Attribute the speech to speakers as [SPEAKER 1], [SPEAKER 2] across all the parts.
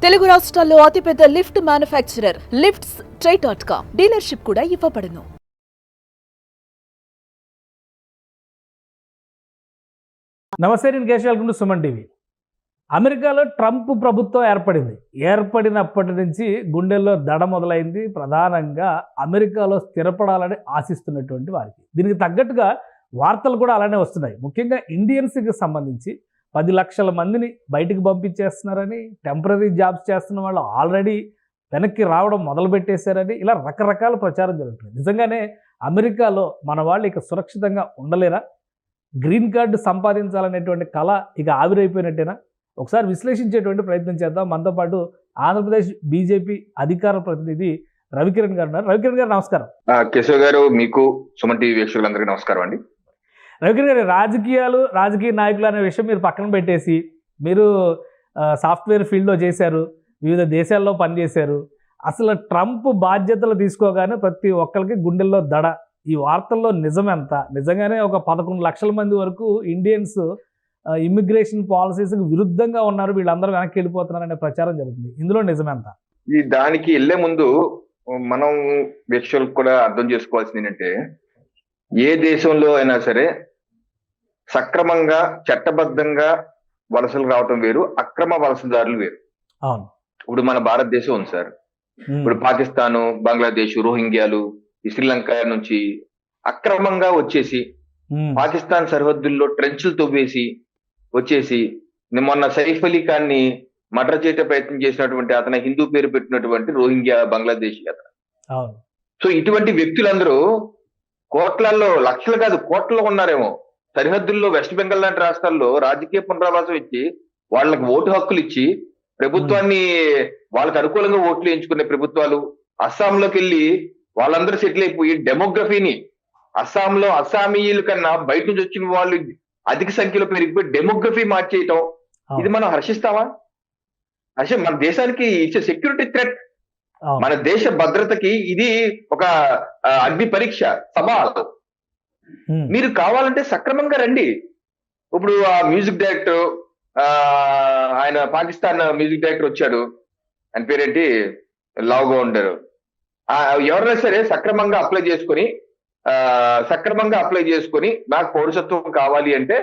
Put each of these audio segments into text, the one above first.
[SPEAKER 1] తెలుగు రాష్ట్రాల్లో అతిపెద్ద lift manufacturer lifts ట్రై.com dealership కూడా ఇవ్వబడును.
[SPEAKER 2] నమస్తే, నేను కేశవ్. సుమన్ టీవీ. అమెరికాలో ట్రంప్ ప్రభుత్వం ఏర్పడినప్పటి నుంచి గుండెల్లో దడ మొదలైంది. ప్రధానంగా అమెరికాలో స్థిరపడాలని ఆశిస్తున్నటువంటి వారికి దీనికి తగ్గట్టుగా వార్తలు కూడా అలానే వస్తున్నాయి. ముఖ్యంగా ఇండియన్స్కి సంబంధించి 10 లక్షల మందిని బయటికి పంపించేస్తున్నారని, టెంపరీ జాబ్స్ చేస్తున్న వాళ్ళు ఆల్రెడీ వెనక్కి రావడం మొదలుపెట్టేశారని, ఇలా రకరకాల ప్రచారం జరుగుతుంది. నిజంగానే అమెరికాలో మన వాళ్ళు ఇక సురక్షితంగా ఉండలేరా? గ్రీన్ కార్డు సంపాదించాలనేటువంటి కళ ఇక ఆవిరైపోయినట్టేనా? ఒకసారి విశ్లేషించేటువంటి ప్రయత్నం చేద్దాం. మనతో పాటు ఆంధ్రప్రదేశ్ బీజేపీ అధికార ప్రతినిధి రవికిరణ్ గారు ఉన్నారు. రవికిరణ్ గారు నమస్కారం.
[SPEAKER 3] కేశవ్ గారు, మీకు సుమన్ టీవీ వీక్షకులందరికీ నమస్కారం అండి.
[SPEAKER 2] రవికిరణ్ గారు, రాజకీయ నాయకులు అనే విషయం మీరు పక్కన పెట్టేసి, మీరు సాఫ్ట్వేర్ ఫీల్డ్లో చేశారు, వివిధ దేశాల్లో పనిచేశారు. అసలు ట్రంప్ బాధ్యతలు తీసుకోగానే ప్రతి ఒక్కరికి గుండెల్లో దడ. ఈ వార్తల్లో నిజమెంత? నిజంగానే ఒక 11 లక్షల మంది వరకు ఇండియన్స్ ఇమ్మిగ్రేషన్ పాలసీస్కి విరుద్ధంగా ఉన్నారు, వీళ్ళందరూ వెనక్కి వెళ్ళిపోతున్నారు అనే ప్రచారం జరుగుతుంది. ఇందులో నిజమెంత?
[SPEAKER 3] ఈ దానికి వెళ్లే ముందు మనం వీక్షకులకు కూడా అర్థం చేసుకోవాల్సింది ఏంటంటే, ఏ దేశంలో అయినా సరే సక్రమంగా చట్టబద్ధంగా వలసలు రావటం వేరు, అక్రమ వలసదారులు వేరు.
[SPEAKER 2] అవును.
[SPEAKER 3] ఇప్పుడు మన భారతదేశం ఉంది సార్. ఇప్పుడు పాకిస్తాను, బంగ్లాదేశ్, రోహింగ్యాలు, శ్రీలంక నుంచి అక్రమంగా వచ్చేసి పాకిస్తాన్ సరిహద్దుల్లో ట్రెంచ్లు తవ్వేసి వచ్చేసి, మొన్న సైఫ్ అలీ ఖాన్ ని మర్డర్ చేయట ప్రయత్నం చేసినటువంటి అతను హిందూ పేరు పెట్టినటువంటి రోహింగ్యా బంగ్లాదేశీ అతను. సో ఇటువంటి వ్యక్తులందరూ కోట్లల్లో, లక్షలు కాదు కోట్లలో ఉన్నారేమో. సరిహద్దుల్లో వెస్ట్ బెంగాల్ లాంటి రాష్ట్రాల్లో రాజకీయ పునరావాసం ఇచ్చి, వాళ్ళకి ఓటు హక్కులు ఇచ్చి, ప్రభుత్వాన్ని వాళ్ళకి అనుకూలంగా ఓట్లు వేయించుకునే ప్రభుత్వాలు అస్సాంలోకి వెళ్ళి వాళ్ళందరూ సెటిల్ అయిపోయి డెమోగ్రఫీని, అస్సాంలో అస్సామీయుల కన్నా బయట నుంచి వచ్చిన వాళ్ళు అధిక సంఖ్యలో పెరిగిపోయి డెమోగ్రఫీ మార్చేయటం, ఇది మనం హర్షిస్తామా? మన దేశానికి ఇచ్చే సెక్యూరిటీ థ్రెట్, మన దేశ భద్రతకి ఇది ఒక అగ్ని పరీక్ష, సవాల్. మీరు కావాలంటే సక్రమంగా రండి. ఇప్పుడు ఆ మ్యూజిక్ డైరెక్టర్, ఆయన పాకిస్తాన్ మ్యూజిక్ డైరెక్టర్ వచ్చాడు, ఆయన పేరేంటి, లావుగా ఉంటారు. ఎవరైనా సరే సక్రమంగా అప్లై చేసుకొని నాకు పౌరసత్వం కావాలి అంటే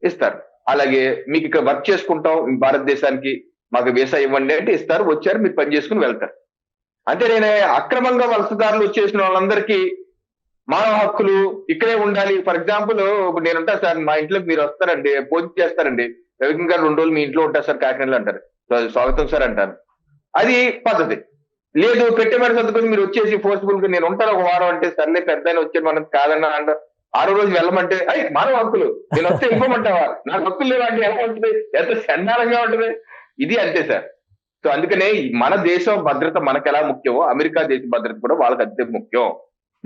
[SPEAKER 3] ఇస్తారు. అలాగే మీకు ఇక్కడ వర్క్ చేసుకుంటాం భారతదేశానికి, మాకు వీసా ఇవ్వండి అంటే ఇస్తారు. వచ్చారు, మీరు పని చేసుకుని వెళ్తారు. అంటే నేను అక్రమంగా వలసదారులు వచ్చేసిన వాళ్ళందరికీ మానవ హక్కులు ఇక్కడే ఉండాలి. ఫర్ ఎగ్జాంపుల్, ఇప్పుడు నేను ఉంటాను సార్, మా ఇంట్లోకి మీరు వస్తారండి, భోజనం చేస్తారండి, రవికిరణ్ గారు 2 రోజులు మీ ఇంట్లో ఉంటారు సార్, కాకినాడలో అంటారు, స్వాగతం సార్ అంటారు. అది పద్ధతి. లేదు, పెట్టేవారి సర్దుకొని మీరు వచ్చేసి ఫోర్స్ఫుల్ గా నేను ఉంటాను ఒక వారం అంటే, సర్లే పెద్ద వచ్చాను మనం కాదన్నా అంటారు. 6వ రోజు వెళ్ళమంటే మానవ హక్కులు, నేను వస్తే ఇవ్వమంటావా, నాకు హక్కులు లేవంటే ఎలా ఉంటుంది, ఎంత చండాలంగా ఉంటుంది. ఇది అంతే సార్. సో అందుకనే మన దేశం భద్రత మనకు ఎలా ముఖ్యమో, అమెరికా దేశ భద్రత కూడా వాళ్ళకి అంతే ముఖ్యం.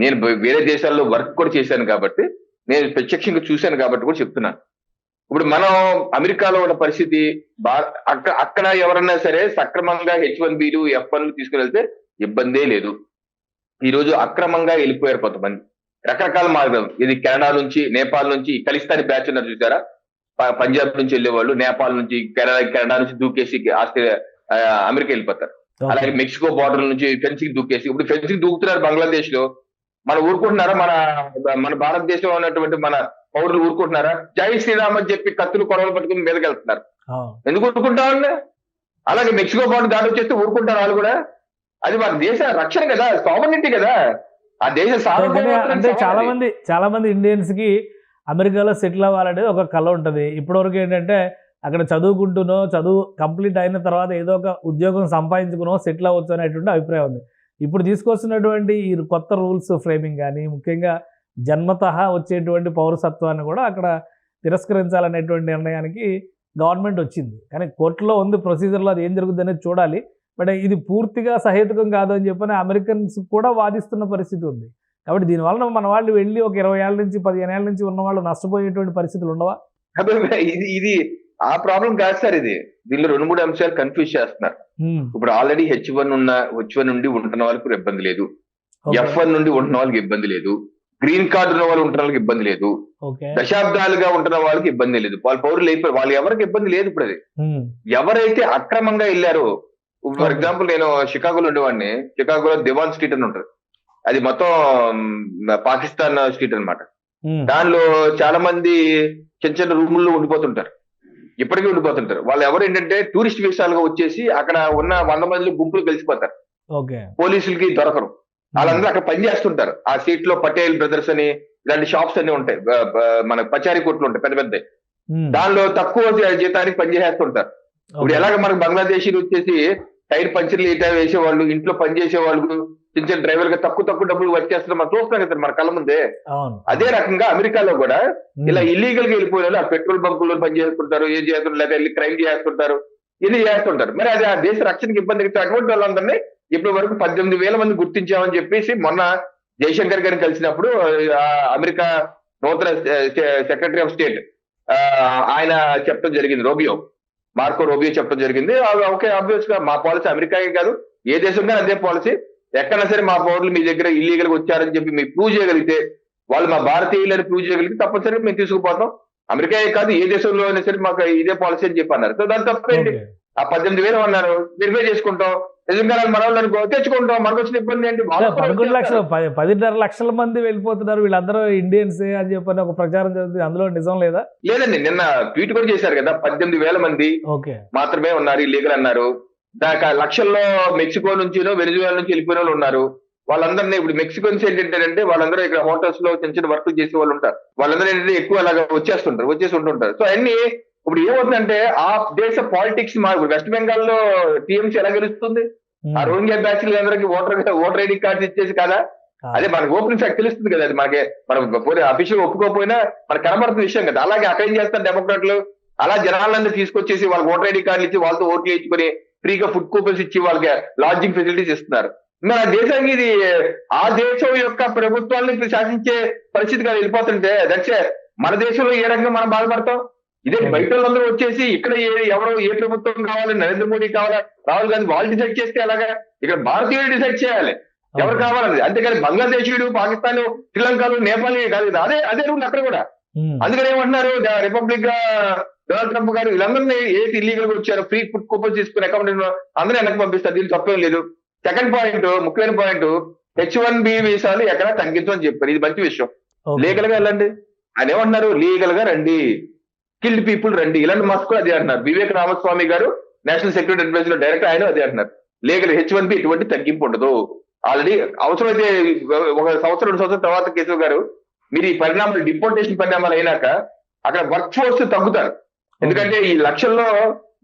[SPEAKER 3] నేను వేరే దేశాల్లో వర్క్ కూడా చేశాను కాబట్టి, నేను ప్రత్యక్షంగా చూశాను కాబట్టి కూడా చెప్తున్నాను. ఇప్పుడు మనం అమెరికాలో ఉన్న పరిస్థితి, అక్కడ ఎవరన్నా సరే సక్రమంగా H1Bలు, F1లు తీసుకుని వెళ్తే ఇబ్బందే లేదు. ఈ రోజు అక్రమంగా వెళ్ళిపోయారు కొంతమంది, రకరకాల మార్గం. ఇది కెనడా నుంచి, నేపాల్ నుంచి, ఖలిస్తానీ బ్యాచ్ ఉన్నారు చూసారా, పంజాబ్ నుంచి వెళ్ళేవాళ్ళు, నేపాల్ నుంచి, కెనడా నుంచి దూకేసి అమెరికా వెళ్ళిపోతారు. అలాగే మెక్సికో బార్డర్ నుంచి ఫెన్సింగ్ దూకేసి, ఇప్పుడు ఫెన్సింగ్ దూకుతున్నారు బంగ్లాదేశ్ లో. మనం ఊరుకుంటున్నారా? మన భారతదేశంలో ఉన్నటువంటి మన పౌరులు ఊరుకుంటున్నారా? జై శ్రీరామ్ అని చెప్పి కత్తులు కొడవలు పట్టుకుని మీదకి వెళ్తున్నారు. ఎందుకు ఊరుకుంటామండి? అలాగే మెక్సికో బార్డర్ దాడి వచ్చేస్తే ఊరుకుంటారు వాళ్ళు కూడా. అది మన దేశ రక్షణ కదా, సావర్నిటీ కదా, ఆ దేశ
[SPEAKER 2] అంటే చాలా మంది ఇండియన్స్ కి అమెరికాలో సెటిల్ అవ్వాలనేది ఒక కళ ఉంటుంది. ఇప్పటివరకు ఏంటంటే అక్కడ చదువు కంప్లీట్ అయిన తర్వాత ఏదో ఒక ఉద్యోగం సంపాదించుకునో సెటిల్ అవ్వచ్చు అనేటువంటి అభిప్రాయం ఉంది. ఇప్పుడు తీసుకొస్తున్నటువంటి ఈ కొత్త రూల్స్ ఫ్రేమింగ్ కానీ, ముఖ్యంగా జన్మతః వచ్చేటువంటి పౌరసత్వాన్ని కూడా అక్కడ తిరస్కరించాలనేటువంటి నిర్ణయానికి గవర్నమెంట్ వచ్చింది. కానీ కోర్టులో ఉంది ప్రొసీజర్లో, అది ఏం జరుగుతుంది అనేది చూడాలి. బట్ ఇది పూర్తిగా సహేతుకం కాదు అని చెప్పని అమెరికన్స్ కూడా వాదిస్తున్న పరిస్థితి ఉంది. కాబట్టి దీనివల్ల మన వాళ్ళు వెళ్ళి ఒక 20 ఏళ్ళ నుంచి 15 ఏళ్ళ నుంచి ఉన్న వాళ్ళు నష్టపోయేటువంటి పరిస్థితులు ఉండవా?
[SPEAKER 3] ఇది ఆ ప్రాబ్లం కాదు సార్. దీనిలో 2-3 అంశాలు కన్ఫ్యూజ్ చేస్తున్నారు. ఇప్పుడు ఆల్రెడీ H1 నుండి ఉంటున్న వాళ్ళకి ఇబ్బంది లేదు, F1 నుండి ఉంటున్న వాళ్ళకి ఇబ్బంది లేదు, గ్రీన్ కార్డు ఉన్న వాళ్ళు ఉంటున్న వాళ్ళకి ఇబ్బంది లేదు, దశాబ్దాలుగా ఉంటున్న వాళ్ళకి ఇబ్బంది లేదు, వాళ్ళ పౌరులు అయిపోయి వాళ్ళు ఎవరికి ఇబ్బంది లేదు. ఇప్పుడు అది ఎవరైతే అక్రమంగా వెళ్ళారో ఫర్
[SPEAKER 2] Okay.
[SPEAKER 3] ఎగ్జాంపుల్ నేను షికాగోలో ఉండేవాడిని. షికాగోలో దివాన్ స్ట్రీట్ అని ఉంటుంది. అది మొత్తం పాకిస్తాన్ స్ట్రీట్ అన్నమాట.
[SPEAKER 2] ఉమ్,
[SPEAKER 3] దానిలో చాలా మంది చిన్న చిన్న రూముల్లో ఉండిపోతుంటారు. ఇప్పటికీ ఉండిపోతుంటారు. వాళ్ళు ఎవరు ఏంటంటే టూరిస్ట్ వీసాలుగా వచ్చేసి అక్కడ ఉన్న 100 మందిలో గుంపులు కలిసిపోతారు.
[SPEAKER 2] ఓకే.
[SPEAKER 3] పోలీసులకి దొరకరు. వాళ్ళందరూ అక్కడ పని చేస్తుంటారు. ఆ సీట్ లో పటేల్ బ్రదర్స్ అని ఇలాంటి షాప్స్ అన్ని ఉంటాయి. మన పచారీ కొట్లు ఉంటాయి పెద్ద పెద్ద.
[SPEAKER 2] ఉమ్,
[SPEAKER 3] దానిలో తక్కువ జీతానికి పని చేస్తుంటారు. ఇప్పుడు
[SPEAKER 2] ఓకే.
[SPEAKER 3] ఎలాగ మనకు బంగ్లాదేశీలు వచ్చేసి టైర్ పంచర్లు ఇటా వేసేవాళ్ళు, ఇంట్లో పని చేసేవాళ్ళు, చిన్న చిన్న డ్రైవర్ గా తక్కువ డబ్బులు వచ్చేస్తారు మనం చూస్తున్నాం కదా మన కళ్ళ ముందే.
[SPEAKER 2] అవును.
[SPEAKER 3] అదే రకంగా అమెరికాలో కూడా
[SPEAKER 2] ఉమ్,
[SPEAKER 3] ఇలా ఇల్లీగల్ గా వెళ్ళిపోయిన వాళ్ళు ఆ పెట్రోల్ బంకుల్లో పని చేస్తుంటారు, ఏం చేస్తుంటారు, లేదా వెళ్ళి క్రైమ్ చేస్తుంటారు, ఇది చేస్తుంటారు. మరి అది ఆ దేశ రక్షణకి ఇబ్బంది అయితే అటువంటి వాళ్ళందరినీ ఇప్పటి వరకు 18,000 మంది గుర్తించామని చెప్పేసి మొన్న జయశంకర్ గారిని కలిసినప్పుడు ఆ అమెరికా నూతన సెక్రటరీ ఆఫ్ స్టేట్ ఆయన చెప్పడం జరిగింది. మార్కో రోబియో చెప్పడం జరిగింది. ఓకే, ఆబ్వియస్ గా మా పాలసీ అమెరికాకే కాదు ఏ దేశం కానీ అదే పాలసీ. ఎక్కడైనా సరే మా పౌరులు మీ దగ్గర ఇల్లీగల్ గా వచ్చారని చెప్పి మీరు ప్రూవ్ చేయగలిగితే, వాళ్ళు మా భారతీయులని ప్రూవ్ చేయగలిగితే తప్పనిసరిగా మేము తీసుకుపోతాం. అమెరికాయే కాదు ఏ దేశంలో అయినా సరే మాకు ఇదే పాలసీ అని చెప్పి అన్నారు. సో దాని తప్పేంటి?
[SPEAKER 2] ఓకే.
[SPEAKER 3] ఆ 18,000 అన్నారు, వెరిఫై చేసుకుంటాం. నిజంగా మన వాళ్ళని తెచ్చుకుంటాం. మనకు వచ్చిన ఇబ్బంది ఏంటి? వాళ్ళు కూడా
[SPEAKER 2] 11 లక్షలు
[SPEAKER 3] వచ్చేస్తారు.
[SPEAKER 2] 10.5 లక్షల మంది వెళ్ళిపోతున్నారు, వీళ్ళందరూ ఇండియన్సే అని చెప్పని ఒక ప్రచారం జరుగుతుంది. అందులో నిజం లేదా?
[SPEAKER 3] లేదండి, నిన్న ట్వీట్ కూడా చేశారు కదా, 18,000 మంది
[SPEAKER 2] ఓకే.
[SPEAKER 3] మాత్రమే ఉన్నారు ఇల్లీగల్ అన్నారు. దాకా లక్షల్లో మెక్సికో నుంచి వెనిజువేలా నుంచి వెళ్ళిపోయిన వాళ్ళు ఉన్నారు. వాళ్ళందరినీ ఇప్పుడు మెక్సికన్స్ ఏంటంటే వాళ్ళందరూ ఇక్కడ హోటల్స్ లో చిన్న చిన్న వర్క్ చేసే వాళ్ళు ఉంటారు. వాళ్ళందరూ ఏంటంటే ఎక్కువ అలాగా వచ్చేసి ఉంటుంటారు. సో అన్ని ఇప్పుడు ఏమవుతుందంటే ఆ దేశ పాలిటిక్స్ వెస్ట్ బెంగాల్ లో టీఎంసీ ఎలా గెలుస్తుంది?
[SPEAKER 2] ఉమ్,
[SPEAKER 3] ఆ రోహింగ్యా బ్యాచ్లు అందరికి ఓటర్ ఐడి కార్డ్స్ ఇచ్చేసి కదా. అదే మనకి ఓపెన్ ఫ్యాక్ట్ తెలుస్తుంది కదా, అది మనకి మనం అఫీషియల్ ఒప్పుకోకపోయినా మనకు కనబడుతున్న విషయం కదా. అలాగే అక్కడ ఏం చేస్తారు డెమోక్రాట్లు, అలా జనాలందరూ తీసుకొచ్చేసి వాళ్ళకి ఓటర్ ఐడి కార్డులు ఇచ్చి వాళ్ళతో ఓట్లు ఇచ్చుకొని ఫ్రీగా ఫుడ్ కూపన్స్ ఇచ్చి వాళ్ళకి లాడ్జింగ్ ఫెసిలిటీస్ ఇస్తున్నారు. మరి ఆ దేశానికి ఇది ఆ దేశం యొక్క ప్రభుత్వాన్ని శాసించే పరిస్థితి కదా వెళ్ళిపోతుంటే దట్సే మన దేశంలో ఏ రకంగా మనం బాధపడతాం? ఇదే బయట వాళ్ళందరూ వచ్చేసి ఇక్కడ ఎవరో ఏ ప్రభుత్వం కావాలి, నరేంద్ర మోడీ కావాలా, రాహుల్ గాంధీ వాళ్ళు డిసైడ్ చేస్తే అలాగా ఇక్కడ భారతీయులు డిసైడ్ చేయాలి ఎవరు కావాలని. అంతేకాని బంగ్లాదేశీయుడు, పాకిస్తాన్, శ్రీలంకలు, నేపాల్ కాదు కదా. అదే రూల్ అక్కడ కూడా.
[SPEAKER 2] ఉమ్,
[SPEAKER 3] అందుకని ఏమంటున్నారు రిపబ్లిక్ గా డొనాల్డ్ ట్రంప్ గారు వీళ్ళందరినీ ఏది ఇల్లీగల్ గా వచ్చారు ఫ్రీ ఫుడ్ కూపన్స్ తీసుకుని అకౌంట్ అందరూ వెనక్కి పంపిస్తారు. దీనికి తప్పేం లేదు. సెకండ్ పాయింట్, ముఖ్యమైన పాయింట్, H1B వీసాలు ఎక్కడ తగ్గించమని చెప్పారు. ఇది మంచి విషయం.
[SPEAKER 2] ఓకే.
[SPEAKER 3] లీగల్ గా వెళ్ళండి. ఆయన ఏమంటున్నారు, లీగల్ గా రండి, స్కిల్డ్ పీపుల్ రండి. ఇలాంటి మస్క్ అదే అంటున్నారు. వివేక్ రామస్వామి గారు నేషనల్ సెక్యూరిటీ అడ్వైజర్ లో డైరెక్టర్, ఆయన అదే అంటున్నారు. లీగల్ H1B ఎటువంటి తగ్గింపు ఉండదు. ఆల్రెడీ అవసరమైతే 1 సంవత్సరం 2 సంవత్సరం తర్వాత కేశవ్ గారు మీరు ఈ పరిణామాలు డిపోర్టేషన్ పరిణామాలు అయినాక అక్కడ వర్క్ ఫోర్స్ తగ్గుతారు. ఎందుకంటే ఈ లక్షల్లో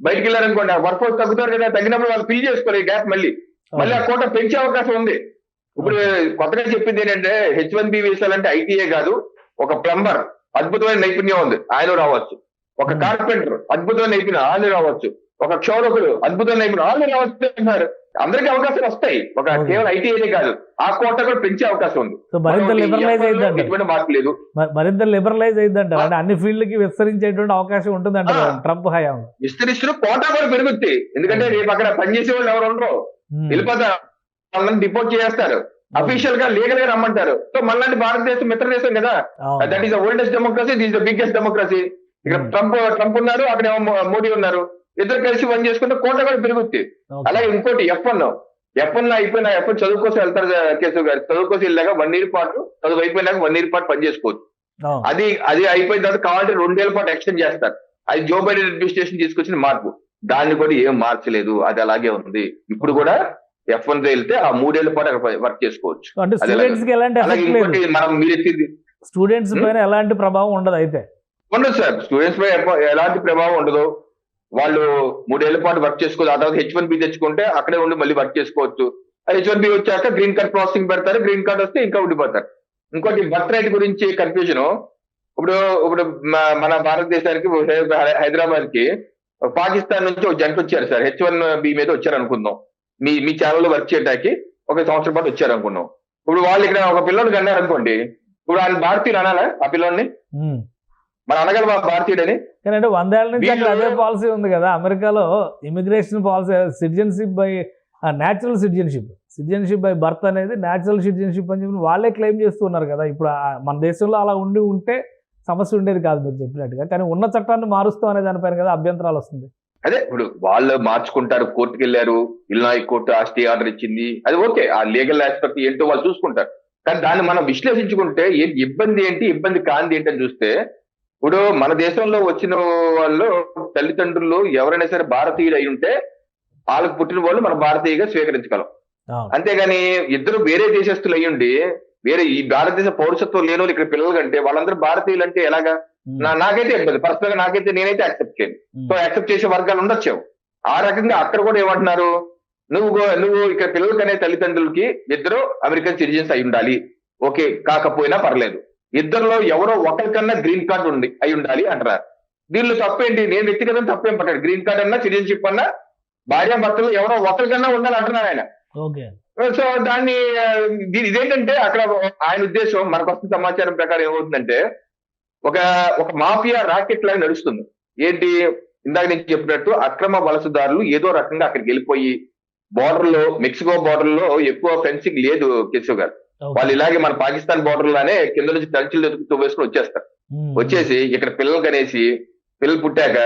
[SPEAKER 3] బయటికి వెళ్ళారనుకోండి, ఆ వర్క్ ఫోర్స్ తగ్గుతారు కదా. తగ్గినప్పుడు వాళ్ళు ఫిల్ చేసుకోవాలి గ్యాప్. మళ్ళీ ఆ కోట పెంచే అవకాశం ఉంది. ఇప్పుడు కొత్తగా చెప్పింది ఏంటంటే H1B వీసాలంటే ఐటీఏ కాదు, ఒక ప్లంబర్ అద్భుతమైన నైపుణ్యం ఉంది ఆయన రావచ్చు, ఒక కార్పెంటర్ అద్భుతమైన నైపుణ్యం ఆయన రావచ్చు, ఒక క్షౌరకుడు అద్భుతమైన నైపుణ్యం ఆయన రావచ్చు అంటున్నారు. అందరికీ అవకాశాలు వస్తాయి. ఒక కేవలం ఐటీఐనే కాదు, ఆ కోట కూడా పెంచే అవకాశం ఉంది.
[SPEAKER 2] సో మరింత లిబరలైజ్ అయిందంట,
[SPEAKER 3] ఎటువంటి మార్పు లేదు.
[SPEAKER 2] మరింత లిబరలైజ్ అయిందంట, అంటే అన్ని ఫీల్డ్కి విస్తరించేటువంటి అవకాశం ఉంటుందంట ట్రంప్ హయాం.
[SPEAKER 3] విస్తరిస్తూ కోట కూడా పెరుగుద్ది. ఎందుకంటే రేపు అక్కడ పనిచేసే వాళ్ళు ఎవరు ఉండరు, వెళ్ళిపోతారు, వాళ్ళని డిపోర్ట్ చేస్తారు. అఫీషియల్ గా లీగల్ గా రమ్మంటారు. సో మళ్ళీ భారతదేశం మిత్ర దేశం కదా. That is the oldest democracy, this the biggest democracy. ఇక్కడ ట్రంప్ ఉన్నారు, అక్కడ మోడీ ఉన్నారు, ఇద్దరు కలిసి పని చేసుకుంటే కోట కూడా పెరుగుద్ది. అలాగే ఇంకోటి F1 అయిపోయినా F1 చదువు కోసం వెళ్తారు కేశవ్ గారు. చదువు కోసం వెళ్ళాక 1 year పాటు, చదువు అయిపోయినాక 1 year పాటు పని చేసుకోవచ్చు. అది అయిపోయిన తర్వాత కావాలంటే 2 ఏళ్ల పాటు ఎక్స్టెండ్ చేస్తారు. అది జో బైడెన్ అడ్మినిస్ట్రేషన్ తీసుకొచ్చిన మార్పు. దాన్ని కూడా ఏం మార్చలేదు, అది అలాగే ఉంది. ఇప్పుడు కూడా F1 వెళ్తే ఆ 3 ఏళ్ల పాటు అక్కడ వర్క్ చేసుకోవచ్చు.
[SPEAKER 2] అంటే స్టూడెంట్స్ కి ఎలాంటి ఎఫెక్ట్ లేదు,
[SPEAKER 3] మనం మీరెత్తింది
[SPEAKER 2] స్టూడెంట్స్ పైన ఎలాంటి ప్రభావం ఉండదు. అయితే
[SPEAKER 3] ఉండదు సార్, స్టూడెంట్స్ పై ఎలాంటి ప్రభావం ఉండదు. వాళ్ళు 3 ఏళ్ల పాటు వర్క్ చేసుకోవచ్చు. ఆ తర్వాత H1B తెచ్చుకుంటే అక్కడే ఉండి మళ్ళీ వర్క్ చేసుకోవచ్చు. H1B వచ్చాక గ్రీన్ కార్డ్ ప్రాసెసింగ్ పెడతారు, గ్రీన్ కార్డ్ వస్తే ఇంకా ఉండిపోతారు. ఇంకోటి బర్త్ రైట్ గురించి కన్ఫ్యూజన్. ఇప్పుడు మన భారతదేశానికి హైదరాబాద్ కి పాకిస్తాన్ నుంచి ఒక జంట వచ్చారు సార్, H1B మీద వచ్చారు అనుకుందాం. మీ ఛానల్లో వర్క్ చేయడానికి 1 సంవత్సరం పాటు వచ్చారు అనుకున్నాం. ఇప్పుడు వాళ్ళు ఇక్కడ ఒక పిల్లోడికి అన్నారు అనుకోండి, ఇప్పుడు ఆయన భారతీయులు అనాలా ఆ పిల్లోడిని? మన అనగలమా భారతీయుడని?
[SPEAKER 2] కానీ 100 ఏళ్ల నుంచి అక్కడ అదే పాలసీ ఉంది కదా అమెరికాలో. Immigration policy citizenship by natural citizenship by birth అనేది న్యాచురల్ సిటిజన్షిప్ అని చెప్పి వాళ్ళే క్లెయిమ్ చేస్తున్నారు కదా. ఇప్పుడు మన దేశంలో అలా ఉంటే సమస్య ఉండేది కాదు మీరు చెప్పినట్టుగా. కానీ ఉన్న చట్టాన్ని మారుస్తాం అనే దానిపైన కదా అభ్యంతరాలు వస్తుంది.
[SPEAKER 3] అదే ఇప్పుడు వాళ్ళు మార్చుకుంటారు, కోర్టుకు వెళ్ళారు, ఇల్నాయ్ కోర్టు ఆ స్టే ఆర్డర్ ఇచ్చింది, అది ఓకే, ఆ లీగల్ ఆస్పెక్ట్ ఏంటో వాళ్ళు చూసుకుంటారు. కానీ దాన్ని మనం విశ్లేషించుకుంటే ఇబ్బంది ఏంటి, ఇబ్బంది కాంది ఏంటి అని చూస్తే, ఇప్పుడు మన దేశంలో వచ్చిన వాళ్ళు తల్లిదండ్రులు ఎవరైనా సరే భారతీయులు అయి ఉంటే వాళ్ళకు పుట్టిన వాళ్ళు మన భారతీయగా స్వీకరించగలం. అంతేగాని ఇద్దరు వేరే దేశస్తులు అయ్యుండి వేరే ఈ భారతదేశ పౌరసత్వం లేని వాళ్ళు ఇక్కడ పిల్లలు కంటే వాళ్ళందరూ భారతీయులు అంటే ఎలాగా? నాకైతే ఇబ్బంది, పర్సనల్ గా నాకైతే నేనైతే యాక్సెప్ట్ చేయను. సో యాక్సెప్ట్ చేసే వర్గాలు ఉండొచ్చు. ఆ రకంగా అక్కడ కూడా ఏమంటున్నారు, నువ్వు ఇక్కడ పిల్లలకి అనే తల్లిదండ్రులకి ఇద్దరు అమెరికన్ సిటిజన్స్ అయి ఉండాలి, ఓకే, కాకపోయినా పర్లేదు, ఇద్దరులో ఎవరో ఒకరికన్నా గ్రీన్ కార్డు అయి ఉండాలి అంటారు. దీనిలో తప్పేంటి? నేను వ్యక్తిగతంగా తప్పేం పట్టాడు, గ్రీన్ కార్డ్ అన్నా సిటిజన్షిప్ అన్నా భార్యాభర్తలు ఎవరో ఒకరికన్నా ఉండాలి అంటున్నారు ఆయన. సో దాన్ని ఇదేంటంటే అక్కడ ఆయన ఉద్దేశం, మనకు వస్తున్న సమాచారం ప్రకారం ఏమవుతుందంటే ఒక మాఫియా రాకెట్ లాగా నడుస్తుంది. ఏంటి, ఇందాక నేను చెప్పినట్టు అక్రమ వలసదారులు ఏదో రకంగా అక్కడికి వెళ్ళిపోయి బోర్డర్ లో, మెక్సికో బోర్డర్ లో ఎక్కువ ఫెన్సింగ్ లేదు కేశవ్ గారు, వాళ్ళు ఇలాగే మన పాకిస్తాన్ బోర్డర్ లానే కింద నుంచి టంచులు వేసుకుని వచ్చేస్తారు. వచ్చేసి ఇక్కడ పిల్లలు కనేసి పిల్లలు పుట్టాక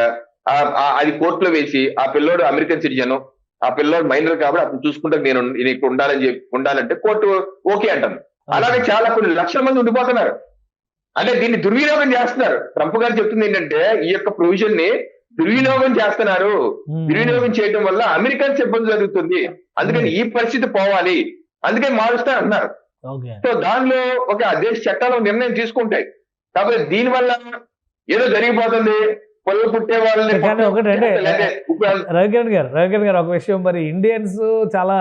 [SPEAKER 3] అది కోర్టులో వేసి ఆ పిల్లోడు అమెరికన్ సిటిజన్, ఆ పిల్లోడు మైనర్ కాబట్టి అతను చూసుకుంటే నేను ఇక్కడ ఉండాలంటే కోర్టు ఓకే అంటాను. అలాగే చాలా కొన్ని లక్షల మంది ఉండిపోతున్నారు. అంటే దీన్ని దుర్వినియోగం చేస్తున్నారు. ట్రంప్ గారు చెప్తుంది ఏంటంటే ఈ యొక్క ప్రొవిజన్ ని దుర్వినియోగం చేస్తున్నారు. దుర్వినియోగం చేయడం వల్ల అమెరికన్స్ ఇబ్బంది జరుగుతుంది, అందుకని ఈ పరిస్థితి పోవాలి, అందుకని మారుస్తా అంటున్నారు. సో దానిలో ఒక దేశ చట్టాలు నిర్ణయం తీసుకుంటాయి. కాబట్టి దీనివల్ల ఏదో జరిగిపోతుంది, పొలం పుట్టే వాళ్ళని.
[SPEAKER 2] ఒకటంటే రవికిరణ్ గారు ఒక విషయం, మరి ఇండియన్స్ చాలా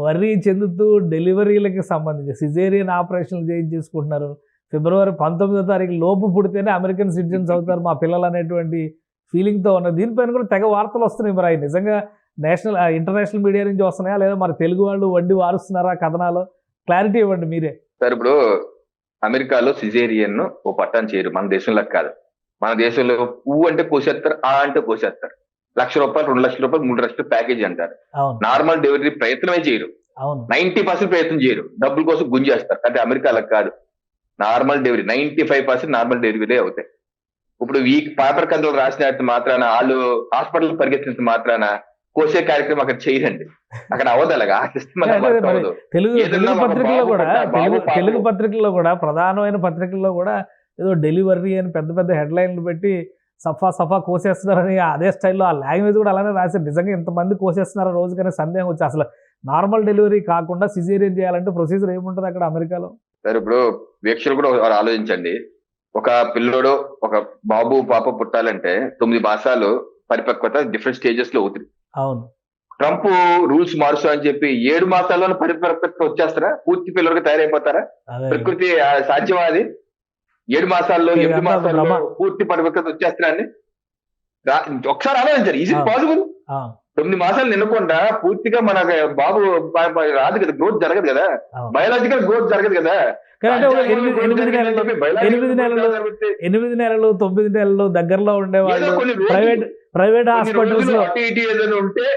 [SPEAKER 2] వర్రీ చెందుతూ డెలివరీలకి సంబంధించి సిజేరియన్ ఆపరేషన్లు చేయించేసుకుంటున్నారు. ఫిబ్రవరి 19వ తారీఖు లోపు పుడితేనే అమెరికన్ సిటిజన్స్ అవుతారు మా పిల్లలు అనేటువంటి ఫీలింగ్ తో ఉన్నది. దీనిపైన కూడా తెగ వార్తలు వస్తున్నాయి. మరి అవి నిజంగా ఇంటర్నేషనల్ మీడియా నుంచి వస్తున్నాయా లేదా మరి తెలుగు వాళ్ళు వండి వారుస్తున్నారా కథనాలు? క్లారిటీ ఇవ్వండి మీరే.
[SPEAKER 3] సార్ ఇప్పుడు అమెరికాలో సిజేరియన్ ఓ పట్టాన్ని చేయరు, మన దేశంలో కాదు. మన దేశంలో పువ్వు అంటే కోసేస్తారు, ఆ అంటే కోసేస్తారు. ₹1,00,000, ₹2,00,000, ₹3,00,000 ప్యాకేజ్ అంటారు. నార్మల్ డెలివరీ ప్రయత్నమే చేయరు, 90% ప్రయత్నం చేయరు, డబ్బుల కోసం గుంజేస్తారు. అంటే అమెరికాలో కాదు, నార్మల్ డెలివరీ 95% నార్మల్ డెలివరీ అవుతాయి. ఇప్పుడు ఈ పేపర్ కథలు రాసినట్టు మాత్రాన, వాళ్ళు హాస్పిటల్ పరిగెత్తినంత మాత్రాన కోసే కార్యక్రమం అక్కడ చేయరండి. అక్కడ అవ్వదు, అలాగా ఆ సిస్టమ్ అవ్వదు.
[SPEAKER 2] తెలుగు పత్రికల్లో కూడా ప్రధానమైన పత్రికల్లో కూడా ఏదో డెలివరీ అని పెద్ద పెద్ద హెడ్లైన్లు పెట్టి సఫా కోసేస్తున్నారని అదే స్టైల్లో ఆ లాంగ్వేజ్ కూడా అలానే రాశారు. నిజంగా ఇంతమంది కోసేస్తున్నారో రోజుకనే సందేహం వచ్చి, అసలు నార్మల్ డెలివరీ కాకుండా సిజేరియన్ చేయాలంటే ప్రొసీజర్ ఏముంటుంది అక్కడ అమెరికాలో?
[SPEAKER 3] సార్ ఇప్పుడు వీక్షలు కూడా ఆలోచించండి, ఒక పిల్లోడు ఒక బాబు పాప పుట్టాలంటే 9 మాసాలు పరిపక్వత డిఫరెంట్ స్టేజెస్ లో అవుతుంది.
[SPEAKER 2] అవును,
[SPEAKER 3] ట్రంప్ రూల్స్ మారుస్తా అని చెప్పి 7 మాసాల్లోనే పరిపక్వత వచ్చేస్తారా? పూర్తి పిల్లలకి తయారైపోతారా? ప్రకృతి సాధ్యమాది 7 మాసాల్లో 8 మాసాల్లో పూర్తి పరిపక్వత వచ్చేస్తారా అండి? ఒకసారి ఆలోచించారు, ఈజీ పాసిబుల్? 9 మాసాలు నిన్నకుండా పూర్తిగా మన బాబు రాదు కదా, గ్రోత్ జరగదు కదా, బయాలజికల్ గ్రోత్ జరగదు కదా.
[SPEAKER 2] 8 నెలలు 9 నెలలు దగ్గరలో ఉండేవాళ్ళు ప్రైవేట్ హాస్పిటల్స్ లో
[SPEAKER 3] ఉంటే,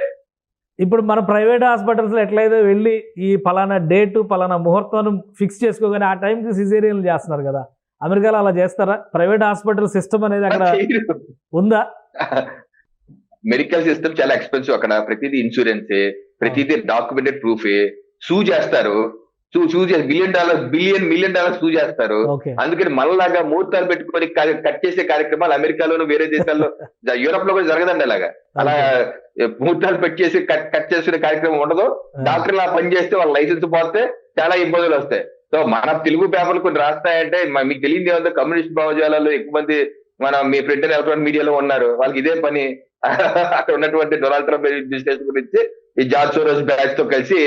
[SPEAKER 2] ఇప్పుడు మన ప్రైవేట్ హాస్పిటల్స్ లో ఎట్లయితే వెళ్ళి ఈ పలానా డేట్ పలానా ముహూర్తం ఫిక్స్ చేసుకోగానే ఆ టైంకి సిజేరియన్లు చేస్తున్నారు కదా, అమెరికాలో అలా చేస్తారా? ప్రైవేట్ హాస్పిటల్ సిస్టమ్ అనేది అక్కడ ఉందా?
[SPEAKER 3] మెడికల్ సిస్టమ్ చాలా ఎక్స్పెన్సివ్ అక్కడ. ప్రతిదీ ఇన్సూరెన్సే, ప్రతిదీ డాక్యుమెంటెడ్ ప్రూఫే. సూ చేస్తారు, మిలియన్ డాలర్ సూ చేస్తారు. అందుకని మనలాగా ముహూర్తాలు పెట్టుకొని కట్ చేసే కార్యక్రమాలు అమెరికాలోను వేరే దేశాల్లో, యూరోప్ లో కూడా జరగదండి అలాగా. అలా ముహూర్తాలు పెట్టేసి కట్ చేసుకునే కార్యక్రమం ఉండదు. డాక్టర్లా పని చేస్తే వాళ్ళ లైసెన్స్ పోతే చాలా ఇబ్బందులు వస్తాయి. సో మన తెలుగు పేపర్లు కొన్ని రాస్తాయంటే మీకు తెలియదు ఏమంటే కమ్యూనిస్ట్ భావజాలాల్లో ఎక్కువ మంది మీ ప్రింట్ అండ్ ఎలక్ట్రానిక్ మీడియాలో ఉన్నారు, వాళ్ళకి ఇదే పని. అక్కడ ఉన్నటువంటి డొనాల్డ్ ట్రంప్ అడ్మినిస్ట్రేషన్ గురించి ఈ జార్జ్ సోరోస్ బ్యాచ్ తో కలిసి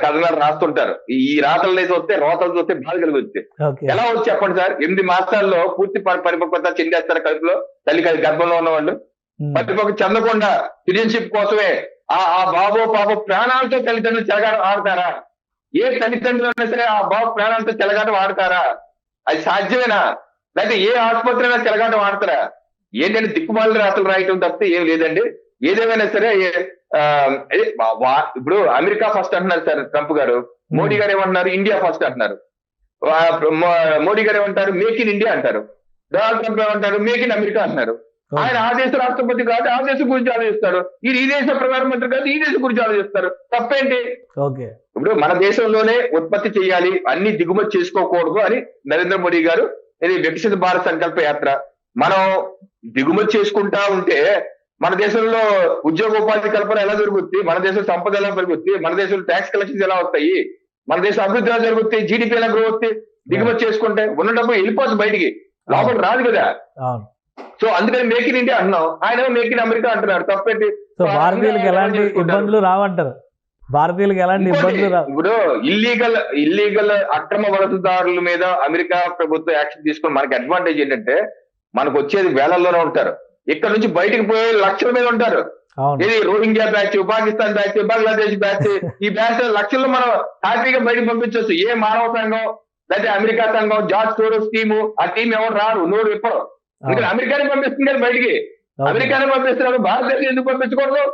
[SPEAKER 3] కథనాలు రాస్తుంటారు. ఈ రాతలు వస్తే రోతలు వస్తే బాధ కలిగి ఎలా వచ్చి చెప్పండి సార్? 8 మాసాల్లో పూర్తి పరిపక్వత చెందేస్తారు కడుపులో, తల్లి గర్భంలో ఉన్న వాళ్ళు. పరిపక్వత చెందకుండా సిటిజన్షిప్ కోసమే ఆ బాబో పాప ప్రాణాలతో తల్లిదండ్రులు చెలగాట ఆడతారా? ఏ తల్లిదండ్రులు అయినా సరే ఆ బాబు ప్రాణాలతో చెలగాట ఆడతారా? అది సాధ్యమేనా? లేకపోతే ఏ ఆసుపత్రి అయినా చెలగాట ఆడతారా? ఏంటంటే దిక్కుమాల రాతలు రాయటం తప్పితే ఏం లేదండి. ఏదేమైనా సరే ఇప్పుడు అమెరికా ఫస్ట్ అంటున్నారు సార్ ట్రంప్ గారు, మోడీ గారు ఏమంటున్నారు ఇండియా ఫస్ట్ అంటున్నారు. మోడీ గారు ఏమంటారు మేక్ ఇన్ ఇండియా అంటారు, డొనాల్డ్ ట్రంప్ ఏమంటారు మేక్ ఇన్ అమెరికా అంటున్నారు. ఆయన ఆ దేశ రాష్ట్రపతి కాదు, ఆ దేశం గురించి ఆలోచిస్తాడు. ఈ దేశ ప్రధానమంత్రి కాదు, ఈ దేశం గురించి ఆలోచిస్తారు. తప్పేంటి?
[SPEAKER 2] ఓకే.
[SPEAKER 3] ఇప్పుడు మన దేశంలోనే ఉత్పత్తి చేయాలి, అన్ని దిగుమతి చేసుకోకూడదు అని నరేంద్ర మోడీ గారు ఇది వికసిత భారత్ సంకల్ప యాత్ర. మనం దిగుమతి చేసుకుంటా ఉంటే మన దేశంలో ఉద్యోగ ఉపాధి కల్పన ఎలా జరుగుతుంది, మన దేశం సంపద ఎలా పెరుగుతుంది, మన దేశంలో ట్యాక్స్ కలెక్షన్స్ ఎలా వస్తాయి, మన దేశం అభివృద్ధి ఎలా జరుగుతుంది, జీడిపి ఎలా గ్రో అవుతుంది. దిగుమతి చేసుకుంటే ఉన్న డబ్బు వెళ్ళిపోతుంది బయటికి, లోపల రాదు కదా. సో అందుకని మేక్ ఇన్ ఇండియా అంటున్నాం, ఆయన మేక్ ఇన్ అమెరికా అంటున్నారు. తప్పేంటి?
[SPEAKER 2] సో భారతీయులకు ఎలాంటి ఇబ్బందులు రావంటారు, భారతీయులకు ఎలాంటి ఇబ్బందులు రావు.
[SPEAKER 3] ఇప్పుడు ఇల్లీగల్ అక్రమ వలసదారుల మీద అమెరికా ప్రభుత్వం యాక్షన్ తీసుకుని మనకి అడ్వాంటేజ్ ఏంటంటే మనకు వచ్చేది వేలల్లోనే ఉంటారు, ఇక్కడ నుంచి బయటకు పోయే లక్షల మీద ఉంటారు. ఇది Rohingya batch, Pakistan batch, Bangladesh batch, ఈ బ్యాచ్ లక్షల్లో మనం హ్యాపీగా బయటకు పంపించవచ్చు. ఏ మానవ సంఘం లేకపోతే అమెరికా సంఘం, జార్జ్ సోరోస్ టీము, ఆ టీం ఎవరు రారు, నోరు విప్పరు. అందుకని అమెరికానే పంపిస్తుంది కదా బయటికి, అమెరికానే పంపిస్తున్నారు, భారతదేశం ఎందుకు పంపించకూడదు?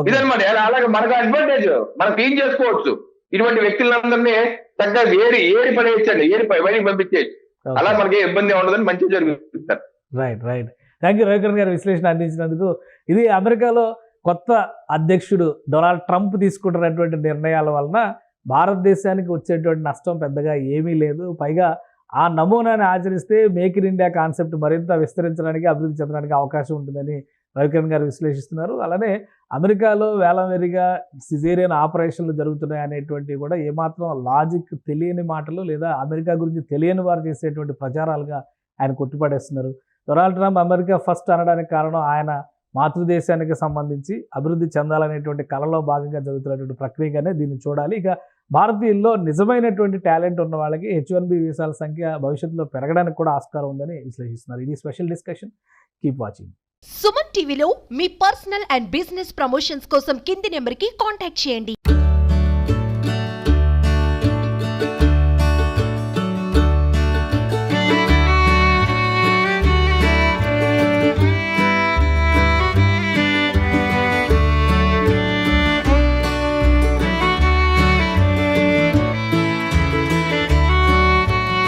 [SPEAKER 3] ఇదనమాట. అలాగే మనకు అడ్వాంటేజ్, మనం క్లీన్ చేసుకోవచ్చు. ఇటువంటి వ్యక్తులందరినీ చక్కగా ఏరి పడేయచ్చండి, బయటికి పంపించేయచ్చు. అలా మనకి ఇబ్బంది ఉండదని మంచిగా జరుగుతుంది.
[SPEAKER 2] Right right. Thank you Ravikiran గారు విశ్లేషణ అందించినందుకు. ఇది అమెరికాలో కొత్త అధ్యక్షుడు డొనాల్డ్ ట్రంప్ తీసుకుంటున్నటువంటి నిర్ణయాల వలన భారతదేశానికి వచ్చేటువంటి నష్టం పెద్దగా ఏమీ లేదు. పైగా ఆ నమూనాని ఆచరిస్తే మేక్ ఇన్ ఇండియా కాన్సెప్ట్ మరింత విస్తరించడానికి, అభివృద్ధి చెందడానికి అవకాశం ఉంటుందని రవికిరణ్ గారు విశ్లేషిస్తున్నారు. అలానే అమెరికాలో వేలవేరిగా సిజేరియన్ ఆపరేషన్లు జరుగుతున్నాయి అనేటువంటివి కూడా ఏమాత్రం లాజిక్ తెలియని మాటలు లేదా అమెరికా గురించి తెలియని వారు చేసేటువంటి ప్రచారాలుగా ఆయన కొట్టిపడేస్తున్నారు. డొనాల్డ్ ట్రంప్ అమెరికా ఫస్ట్ అనడానికి కారణం ఆయన మాతృదేశానికి సంబంధించి అభివృద్ధి చెందాలనేటువంటి కళలో భాగంగా జరుగుతున్నటువంటి ప్రక్రియగానే దీన్ని చూడాలి. ఇక భారతీయుల్లో నిజమైనటువంటి టాలెంట్ ఉన్న వాళ్ళకి H1B వీసాల సంఖ్య భవిష్యత్తులో పెరగడానికి కూడా ఆస్కారం ఉందని విశ్లేషిస్తున్నారు. ఇది special discussion. Keep watching.
[SPEAKER 4] Suman టీవీలో మీ పర్సనల్ అండ్ బిజినెస్ ప్రమోషన్స్ కోసం కింది నెంబర్కి కాంటాక్ట్ చేయండి.